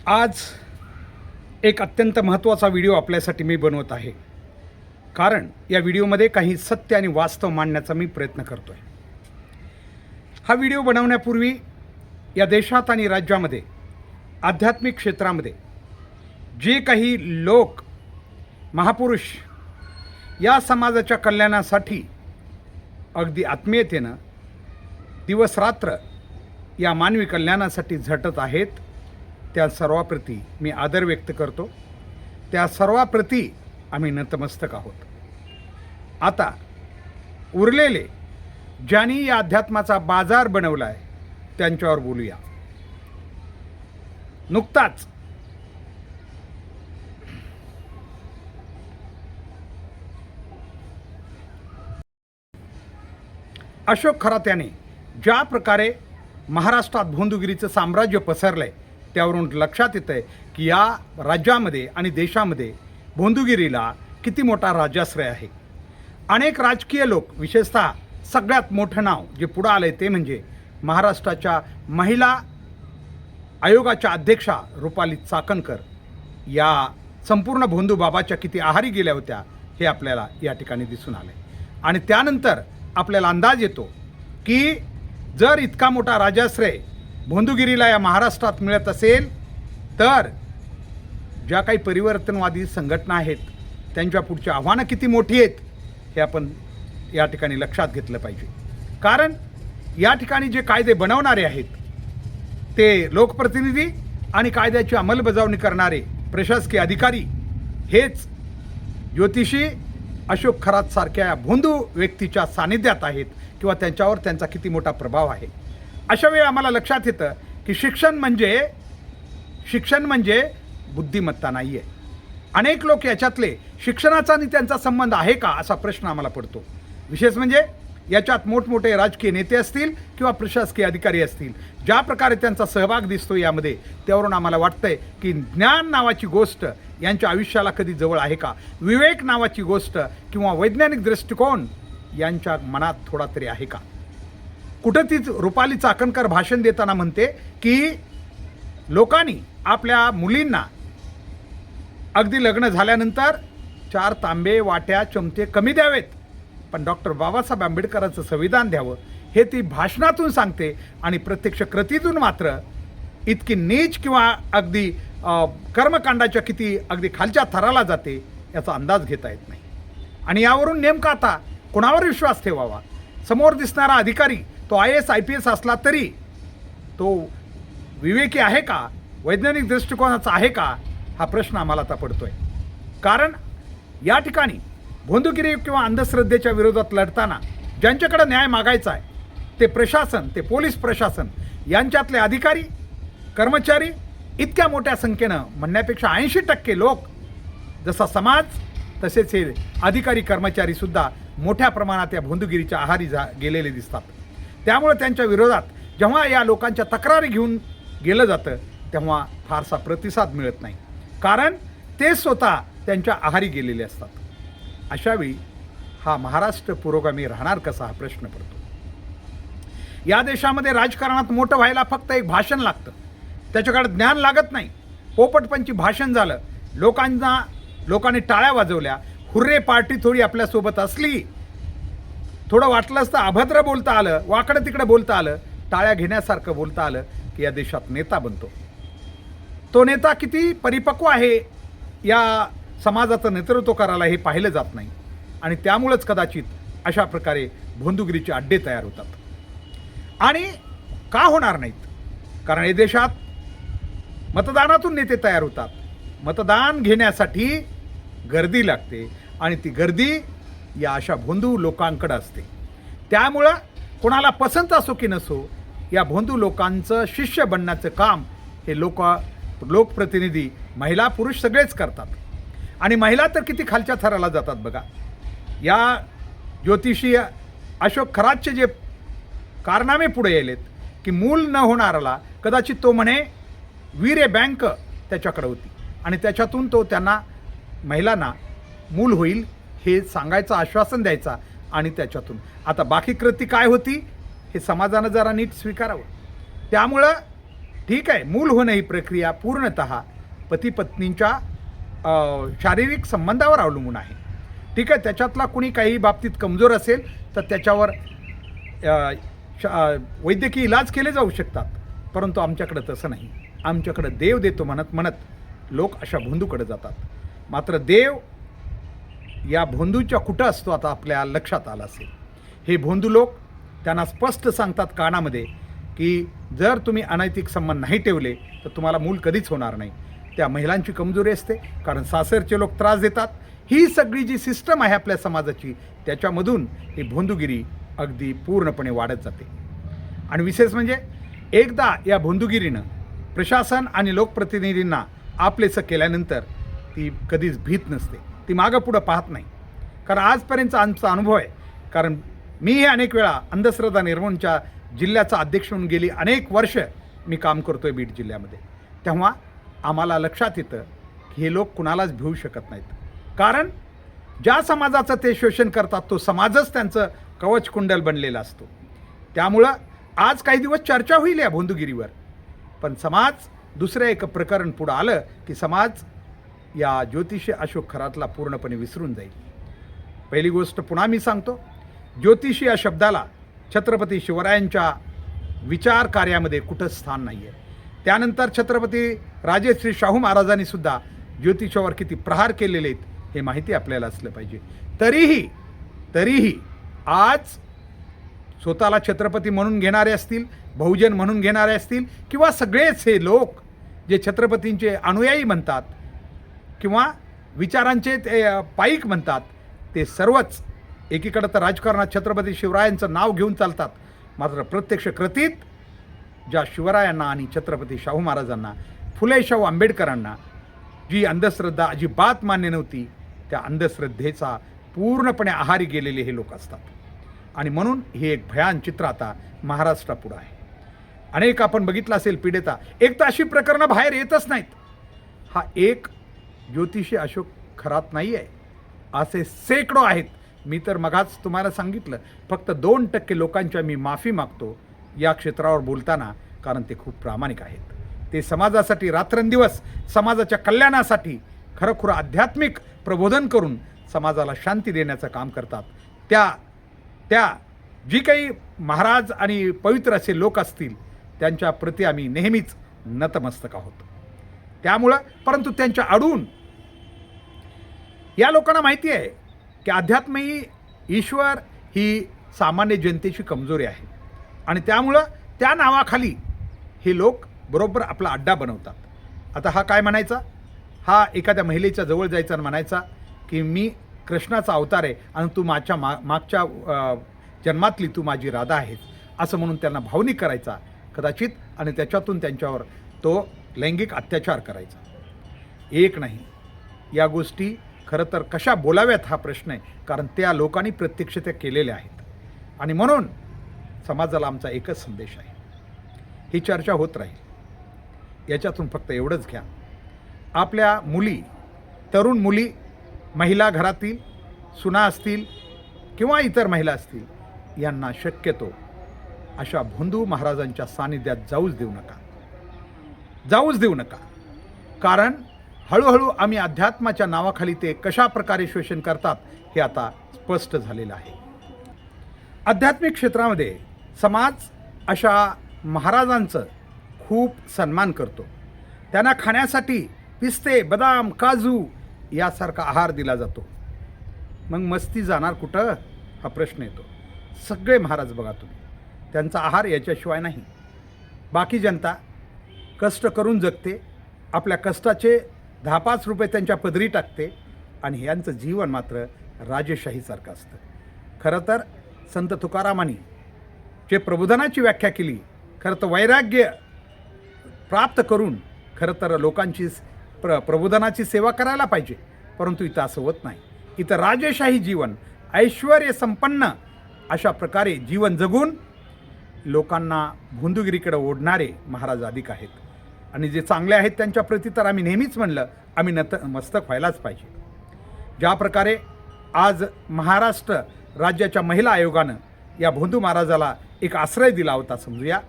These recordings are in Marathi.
आज एक अत्यंत महत्त्वाचा व्हिडिओ आपल्यासाठी मी बनवत आहे, कारण या व्हिडिओमध्ये काही सत्य आणि वास्तव मांडण्याचा मी प्रयत्न करतो आहे. हा व्हिडिओ बनवण्यापूर्वी या देशात आणि राज्यामध्ये आध्यात्मिक क्षेत्रामध्ये जे काही लोक महापुरुष या समाजाच्या कल्याणासाठी अगदी आत्मीयतेनं दिवसरात्र या मानवी कल्याणासाठी झटत आहेत, त्या सर्वाप्रती मी आदर व्यक्त करतो. त्या सर्वाप्रती आम्ही नतमस्तक आहोत. आता उरलेले ज्यांनी या अध्यात्माचा बाजार बनवला आहे त्यांच्यावर बोलूया. नुकताच अशोक खरात याने ज्या प्रकारे महाराष्ट्रात भोंदूगिरीचं साम्राज्य पसरलं आहे त्यावरून लक्षात येतं आहे की या राज्यामध्ये आणि देशामध्ये भोंदूगिरीला किती मोठा राजाश्रय आहे. अनेक राजकीय लोक, विशेषतः सगळ्यात मोठं नाव जे पुढं आलं आहे ते म्हणजे महाराष्ट्राच्या महिला आयोगाच्या अध्यक्षा रुपाली चाकणकर या संपूर्ण भोंदू बाबाच्या किती आहारी गेल्या होत्या हे आपल्याला या ठिकाणी दिसून आलं आहे. आणि त्यानंतर आपल्याला अंदाज येतो की जर इतका मोठा राजाश्रय भोंदूगिरीला या महाराष्ट्रात मिळत असेल तर ज्या काही परिवर्तनवादी संघटना आहेत त्यांच्या पुढची आव्हानं किती मोठी आहेत हे आपण या ठिकाणी लक्षात घेतलं पाहिजे. कारण या ठिकाणी जे कायदे बनवणारे आहेत ते लोकप्रतिनिधी आणि कायद्याची अंमलबजावणी करणारे प्रशासकीय अधिकारी हेच ज्योतिषी अशोक खरात सारख्या भोंदू व्यक्तीच्या सानिध्यात आहेत किंवा त्यांच्यावर त्यांचा किती मोठा प्रभाव आहे. अशा वेळी आम्हाला लक्षात येतं की शिक्षण म्हणजे बुद्धिमत्ता नाही आहे. अनेक लोक याच्यातले शिक्षणाचा आणि त्यांचा संबंध आहे का असा प्रश्न आम्हाला पडतो. विशेष म्हणजे याच्यात मोठमोठे राजकीय नेते असतील किंवा प्रशासकीय अधिकारी असतील, ज्या प्रकारे त्यांचा सहभाग दिसतो यामध्ये, त्यावरून आम्हाला वाटतंय की ज्ञान नावाची गोष्ट यांच्या आयुष्याला कधी जवळ आहे का, विवेक नावाची गोष्ट किंवा वैज्ञानिक दृष्टिकोन यांच्या मनात थोडा तरी आहे का. कुठं तीच रुपाली चाकणकर भाषण देताना म्हणते की लोकांनी आपल्या मुलींना अगदी लग्न झाल्यानंतर 4 तांबे, वाट्या, चमचे कमी द्यावेत, पण डॉक्टर बाबासाहेब आंबेडकरांचं संविधान द्यावं हे ती भाषणातून सांगते आणि प्रत्यक्ष कृतीतून मात्र इतकी नीच किंवा अगदी कर्मकांडाच्या किती अगदी खालच्या थराला जाते याचा अंदाज घेता येत नाही. आणि यावरून नेमका आता कोणावर विश्वास ठेवावा. समोर दिसणारा अधिकारी तो IAS IPS असला तरी तो विवेकी आहे का, वैज्ञानिक दृष्टिकोनाचा आहे का हा प्रश्न आम्हाला आता पडतोय. कारण या ठिकाणी भोंदूगिरी किंवा अंधश्रद्धेच्या विरोधात लढताना ज्यांच्याकडे न्याय मागायचा आहे ते प्रशासन, ते पोलीस प्रशासन यांच्यातले अधिकारी कर्मचारी इतक्या मोठ्या संख्येनं म्हणण्यापेक्षा 80% लोक, जसा समाज तसेच हे अधिकारी कर्मचारीसुद्धा मोठ्या प्रमाणात या भोंदूगिरीच्या आहारी गेलेले दिसतात. त्यामुळे त्यांच्या विरोधात जेव्हा या लोकांच्या तक्रारी घेऊन गेलं जातं तेव्हा फारसा प्रतिसाद मिळत नाही, कारण ते स्वतः त्यांच्या आहारी गेलेले असतात. अशावेळी हा महाराष्ट्र पुरोगामी राहणार कसा हा प्रश्न पडतो. या देशामध्ये राजकारणात मोठं व्हायला फक्त एक भाषण लागतं, त्याच्याकडे ज्ञान लागत नाही. पोपटपंची भाषण झालं, लोकांनी टाळ्या वाजवल्या, हुर्रे पार्टी थोडी आपल्यासोबत असली, थोडं वाटलं असतं अभद्र बोलता आलं, वाकडं तिकडं बोलता आलं, टाळ्या घेण्यासारखं बोलता आलं की या देशात नेता बनतो. तो नेता किती परिपक्व आहे या समाजाचं नेतृत्व करायला हे पाहिलं जात नाही. आणि त्यामुळंच कदाचित अशा प्रकारे भोंदूगिरीचे अड्डे तयार होतात. आणि का होणार नाहीत, कारण या देशात मतदानातून नेते तयार होतात. मतदान घेण्यासाठी गर्दी लागते आणि ती गर्दी या अशा भोंदू लोकांकडे असते. त्यामुळं कोणाला पसंत असो की नसो या भोंदू लोकांचं शिष्य बनण्याचं काम हे लोकप्रतिनिधी, महिला पुरुष सगळेच करतात. आणि महिला तर किती खालच्या थराला जातात बघा. या ज्योतिषी अशोक खरातचे जे कारनामे पुढे येलेत की मूल न होणाराला कदाचित तो म्हणे वीर्य बँक त्याच्याकडे होती आणि त्याच्यातून तो त्यांना महिलांना मूल होईल हे सांगायचं, आश्वासन द्यायचा आणि त्याच्यातून आता बाकी कृती काय होती हे समाजानं जरा नीट स्वीकारावं. त्यामुळं ठीक आहे, मूल होणं ही प्रक्रिया पूर्णतः पती पत्नींच्या शारीरिक संबंधावर अवलंबून आहे. ठीक आहे, त्याच्यातला कुणी काही बाबतीत कमजोर असेल तर त्याच्यावर वैद्यकीय इलाज केले जाऊ शकतात, परंतु आमच्याकडं तसं नाही. आमच्याकडं देव देतो म्हणत म्हणत लोक अशा भोंदूकडे जातात. मात्र देव या भोंदूच्या कुठं असतो आता आपल्या लक्षात आलं असेल. हे भोंदू लोक त्यांना स्पष्ट सांगतात कानामध्ये की जर तुम्ही अनैतिक संबंध नाही ठेवले तर तुम्हाला मूल कधीच होणार नाही. त्या महिलांची कमजोरी असते, कारण सासरचे लोक त्रास देतात. ही सगळी जी सिस्टम आहे आपल्या समाजाची, त्याच्यामधून ही भोंदूगिरी अगदी पूर्णपणे वाढत जाते. आणि विशेष म्हणजे एकदा या भोंदूगिरीनं प्रशासन आणि लोकप्रतिनिधींना आपलेसं केल्यानंतर ती कधीच भीत नसते, ती मागं पुढं पाहत नाही. कारण आजपर्यंतचा आमचा अनुभव आहे, कारण मी हे अनेक वेळा अंधश्रद्धा निर्मूलनच्या जिल्ह्याचा अध्यक्ष म्हणून गेली अनेक वर्ष मी काम करतो आहे बीड जिल्ह्यामध्ये. तेव्हा आम्हाला लक्षात येतं की हे लोक कुणालाच भिवू शकत नाहीत, कारण ज्या समाजाचं ते शोषण करतात तो समाजच त्यांचं कवचकुंडल बनलेला असतो. त्यामुळं आज काही दिवस चर्चा होईल या भोंदूगिरीवर, पण समाज दुसरं एक प्रकरण पुढं आलं की समाज या ज्योतिषी अशोक खरातला पूर्णपणे विसरून जाईल. पहिली गोष्ट पुन्हा मी सांगतो, ज्योतिषी या शब्दाला छत्रपती शिवरायांच्या विचार कार्यामध्ये कुठं स्थान नाही आहे. त्यानंतर छत्रपती राजेश्री शाहू महाराजांनी सुद्धा ज्योतिषावर किती प्रहार केलेले आहेत हे माहिती आपल्याला असलं पाहिजे. तरीही आज स्वतःला छत्रपती म्हणून घेणारे असतील, बहुजन म्हणून घेणारे असतील, किंवा सगळेच हे लोक जे छत्रपतींचे अनुयायी म्हणतात किंवा विचारांचे ते पाईक म्हणतात, ते सर्वच एकीकडं तर राजकारणात छत्रपती शिवरायांचं नाव घेऊन चालतात, मात्र प्रत्यक्ष कृतीत ज्या शिवरायांना आणि छत्रपती शाहू महाराजांना, फुले शाहू आंबेडकरांना जी अंधश्रद्धा अजिबात मान्य नव्हती, त्या अंधश्रद्धेचा पूर्णपणे आहारी गेलेले हे लोक असतात. आणि म्हणून हे एक भयान चित्र आता महाराष्ट्रापुढं आहे. अनेक आपण बघितलं असेल पिढीता, एक तर अशी प्रकरणं बाहेर येतच नाहीत. हा एक ज्योतिषी अशोक खरात नाही आहे, असे शेकडो आहेत. मी तर मगाच तुम्हाला सांगितलं, फक्त 2% लोकांच्या मी माफी मागतो या क्षेत्रावर बोलताना, कारण ते खूप प्रामाणिक आहेत. ते समाजासाठी रात्रंदिवस समाजाच्या कल्याणासाठी खरोखर आध्यात्मिक प्रबोधन करून समाजाला शांती देण्याचं काम करतात. त्या जी काही महाराज आणि पवित्र असे लोक असतील त्यांच्या प्रती आम्ही नेहमीच नतमस्तक आहोत. त्यामुळं परंतु त्यांच्या आडून या लोकांना माहिती आहे की अध्यात्म ही, ईश्वर ही सामान्य जनतेची कमजोरी आहे, आणि त्यामुळं त्या नावाखाली हे लोक बरोबर आपला अड्डा बनवतात. आता हा काय म्हणायचा, हा एखाद्या महिलेच्या जवळ जायचा आणि म्हणायचा की मी कृष्णाचा अवतार आहे आणि तू माझ्या मागच्या जन्मातली तू माझी राधा आहेस, असं म्हणून त्यांना भावनिक करायचा कदाचित, आणि त्याच्यातून त्यांच्यावर तो लैंगिक अत्याचार करायचा. एक नाही, या गोष्टी खरं तर कशा बोलाव्यात हा प्रश्न आहे, कारण त्या लोकांनी प्रत्यक्ष त्या केलेल्या आहेत. आणि म्हणून समाजाला आमचा एकच संदेश आहे, ही चर्चा होत राहील. याच्यातून फक्त एवढंच घ्या, आपल्या मुली, तरुण मुली, महिला घरातील सुना असतील किंवा इतर महिला असतील, यांना शक्यतो अशा भोंदू महाराजांच्या सानिध्यात जाऊच देऊ नका. कारण हळूहळू आम्ही अध्यात्माच्या नावाखाली ते कशा प्रकारे शोषण करतात हे आता स्पष्ट झालेलं आहे. आध्यात्मिक क्षेत्रामध्ये समाज अशा महाराजांचं खूप सन्मान करतो. त्यांना खाण्यासाठी पिस्ते, बदाम, काजू यासारखा आहार दिला जातो. मग मस्ती जाणार कुठं हा प्रश्न येतो. सगळे महाराज बघा तुम्ही, त्यांचा आहार याच्याशिवाय नाही. बाकी जनता कष्ट करून जगते, आपल्या कष्टाचे 10-5 रुपये त्यांच्या पदरी टाकते, आणि यांचं जीवन मात्र राजेशाहीसारखं असतं. खरं तर संत तुकारामांनी जे प्रबोधनाची व्याख्या केली, खरं तर वैराग्य प्राप्त करून खरं तर लोकांची प्रबोधनाची सेवा करायला पाहिजे, परंतु इथं असं होत नाही. इथं राजेशाही जीवन, ऐश्वर्य संपन्न अशा प्रकारे जीवन जगून लोकांना भोंदूगिरीकडे ओढणारे महाराज अधिक आहेत. आणि जे चांगले आहेत त्यांच्या प्रती तर आम्ही नेहमीच म्हणलं, आम्ही मस्तक व्हायलाच पाहिजे. ज्या प्रकारे आज महाराष्ट्र राज्याच्या महिला आयोगानं या भोंदू महाराजाला एक आश्रय दिला होता समजूया,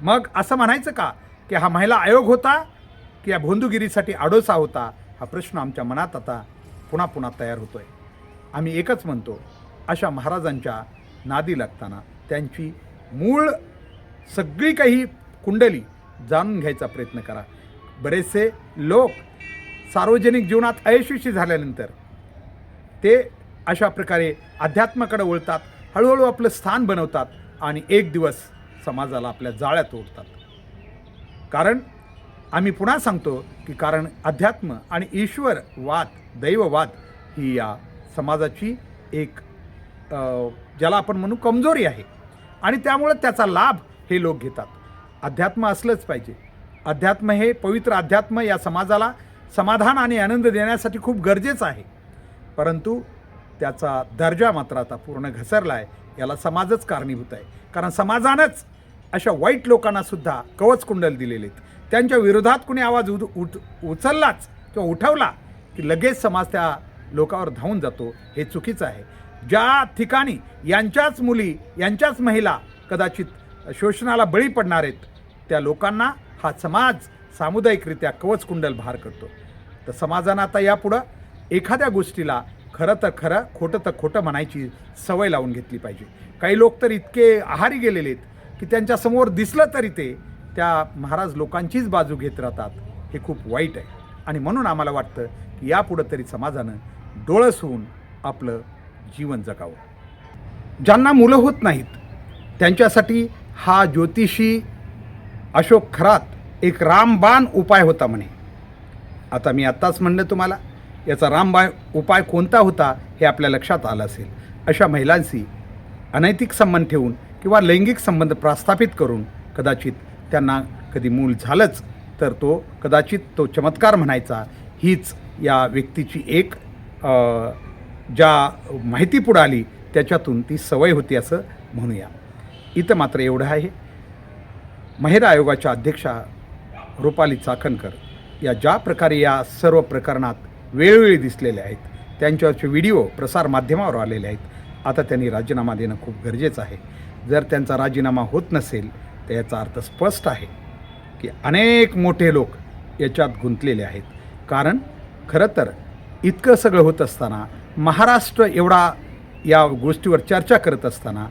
मग असं म्हणायचं का की हा महिला आयोग होता की या भोंदूगिरीसाठी आडोसा होता, हा प्रश्न आमच्या मनात आता पुन्हा पुन्हा तयार होतो आहे. आम्ही एकच म्हणतो, अशा महाराजांच्या नादी लागताना त्यांची मूळ सगळी काही कुंडली जाणून घ्यायचा प्रयत्न करा. बरेचसे लोक सार्वजनिक जीवनात अयशस्वी झाल्यानंतर ते अशा प्रकारे अध्यात्माकडे वळतात, हळूहळू आपलं स्थान बनवतात आणि एक दिवस समाजाला आपल्या जाळ्यात ओढतात. कारण आम्ही पुन्हा सांगतो की कारण अध्यात्म आणि ईश्वरवाद, दैववाद ही या समाजाची एक ज्याला आपण म्हणू कमजोरी आहे आणि त्यामुळे त्याचा लाभ हे लोक घेतात. अध्यात्म असलंच पाहिजे. अध्यात्म हे पवित्र अध्यात्म या समाजाला समाधान आणि आनंद देण्यासाठी खूप गरजेचं आहे, परंतु त्याचा दर्जा मात्र आता पूर्ण घसरला आहे. याला समाजच कारणीभूत आहे. कारण समाजानंच अशा वाईट लोकांनासुद्धा कवच कुंडल दिलेले आहेत. त्यांच्या विरोधात कुणी आवाज उचललाच किंवा उठवला की लगेच समाज त्या लोकांवर धावून जातो. हे चुकीचं आहे. ज्या ठिकाणी यांच्याच मुली, यांच्याच महिला कदाचित शोषणाला बळी पडणार आहेत, त्या लोकांना हा समाज सामुदायिकरित्या कवच कुंडल भार करतो. तर समाजानं आता यापुढं एखाद्या गोष्टीला खरं तर खरं, खोटं तर खोटं म्हणायची सवय लावून घेतली पाहिजे. काही लोक तर इतके आहारी गेलेले आहेत की त्यांच्यासमोर दिसलं तरी ते त्या महाराज लोकांचीच बाजू घेत राहतात. हे खूप वाईट आहे आणि म्हणून आम्हाला वाटतं की यापुढं तरी समाजानं डोळस होऊन आपलं जीवन जगावं. ज्यांना मुलं होत नाहीत त्यांच्यासाठी हा ज्योतिषी अशोक खरात एक रामबाण उपाय होता म्हणे. आता मी आत्ताच म्हणलं तुम्हाला, याचा रामबाण उपाय कोणता होता हे आपल्या लक्षात आलं असेल. अशा महिलांशी अनैतिक संबंध ठेवून किंवा लैंगिक संबंध प्रस्थापित करून कदाचित त्यांना कधी मूल झालंच तर तो कदाचित तो चमत्कार म्हणायचा. हीच या व्यक्तीची एक ज्या माहिती पुढं आली त्याच्यातून ती सवय होती असं म्हणूया. इथं मात्र एवढं आहे, महिला आयोगाच्या अध्यक्षा रुपाली चाकणकर या ज्या प्रकारे या सर्व प्रकरणात वेळोवेळी दिसलेल्या आहेत, त्यांच्यावरचे व्हिडिओ प्रसारमाध्यमावर आलेले आहेत. आता त्यांनी राजीनामा देणं खूप गरजेचं आहे. जर त्यांचा राजीनामा होत नसेल तर याचा अर्थ स्पष्ट आहे की अनेक मोठे लोक याच्यात गुंतलेले आहेत. कारण खरं तर इतकं सगळं होत असताना, महाराष्ट्र एवढा या गोष्टीवर चर्चा करत असताना,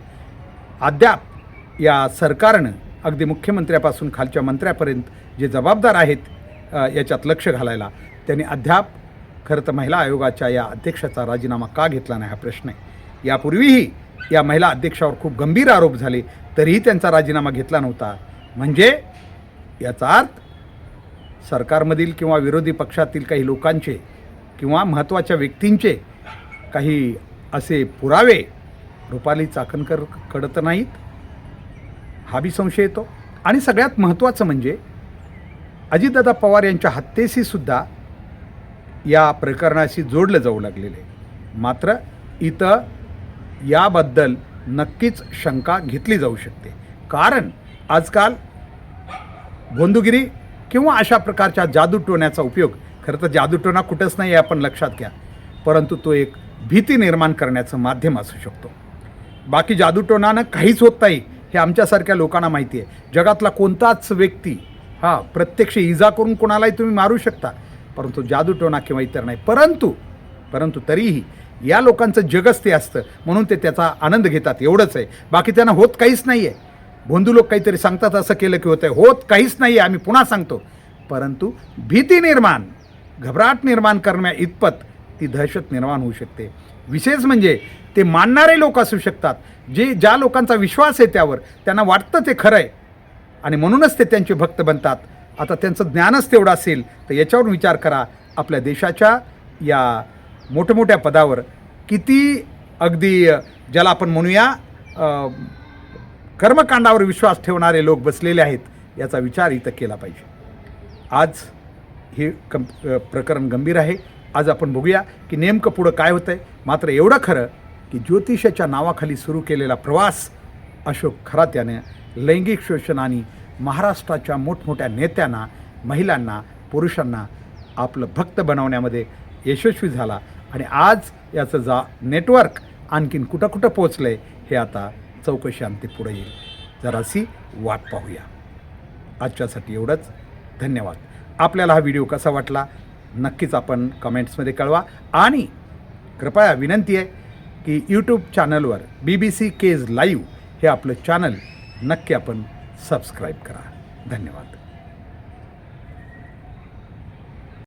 अद्याप या सरकारनं अगदी मुख्यमंत्र्यापासून खालच्या मंत्र्यापर्यंत जे जबाबदार आहेत याच्यात लक्ष घालायला, त्यांनी अद्याप खरं तर महिला आयोगाच्या या अध्यक्षाचा राजीनामा का घेतला नाही हा प्रश्न आहे. यापूर्वीही या महिला अध्यक्षावर खूप गंभीर आरोप झाले तरीही त्यांचा राजीनामा घेतला नव्हता. म्हणजे याचा अर्थ सरकारमधील किंवा विरोधी पक्षातील काही लोकांचे किंवा महत्त्वाच्या व्यक्तींचे काही असे पुरावे रुपाली चाकणकरकडं तर नाहीत, हा बी संशय येतो. आणि सगळ्यात महत्त्वाचं म्हणजे अजितदादा पवार यांच्या हत्येशी सुद्धा या प्रकरणाशी जोडलं जाऊ लागलेले. मात्र इथं याबद्दल नक्कीच शंका घेतली जाऊ शकते. कारण आजकाल भोंदूगिरी किंवा अशा प्रकारच्या जादूटोण्याचा उपयोग, खरं तर जादूटोणा कुठंच नाही आहे आपण लक्षात घ्या, परंतु तो एक भीती निर्माण करण्याचं माध्यम असू शकतो. बाकी जादूटोणानं काहीच होत नाही हे आमच्यासारख्या लोकांना माहिती आहे. जगातला कोणताच व्यक्ती प्रत्यक्ष इजा करून कोणालाही तुम्ही मारू शकता, परंतु जादूटोणा किंवा इतर नाही. परंतु तरीही या लोकांचं जगच ते असतं म्हणून ते त्याचा आनंद घेतात, एवढंच आहे. बाकी त्यांना होत काहीच नाही आहे. भोंदू लोक काहीतरी सांगतात असं केलं की होतं आहे, होत काहीच नाही आहे, आम्ही पुन्हा सांगतो. परंतु भीती निर्माण, घबराट निर्माण करण्या इतपत ती दहशत निर्माण होऊ शकते. विशेष म्हणजे ते मानणारे लोक असू शकतात, ज्या लोकांचा विश्वास आहे त्यावर, त्यांना वाटतं ते खरं आहे आणि म्हणूनच ते त्यांचे भक्त बनतात. आता त्यांचं ज्ञानच तेवढं असेल तर याच्यावरून विचार करा, आपल्या देशाच्या या मोठमोठ्या पदावर किती अगदी ज्याला आपण म्हणूया कर्मकांडावर विश्वास ठेवणारे लोक बसलेले आहेत, याचा विचार इथं केला पाहिजे. आज हे प्रकरण गंभीर आहे. आज आपण बघूया की नेमकं पुढं काय होतं आहे. मात्र एवढं खरं की ज्योतिषाच्या नावाखाली सुरू केलेला प्रवास अशोक खरात याने लैंगिक शोषणाने महाराष्ट्राच्या मोठमोठ्या नेत्यांना, महिलांना, पुरुषांना आपलं भक्त बनवण्यामध्ये यशस्वी झाला आणि आज याचं नेटवर्क आणखीन कुठं कुठं पोचलं आहे हे आता चौकशी अंती पुढे येईल. जराशी वाट पाहूया. आजच्यासाठी एवढंच. धन्यवाद. आपल्याला हा व्हिडिओ कसा वाटला नक्कीच आपण कमेंट्समध्ये कळवा आणि कृपया विनंती आहे की यूट्यूब चॅनलवर BBC केज लाईव्ह हे आपलं चॅनल नक्की आपण सबस्क्राईब करा. धन्यवाद.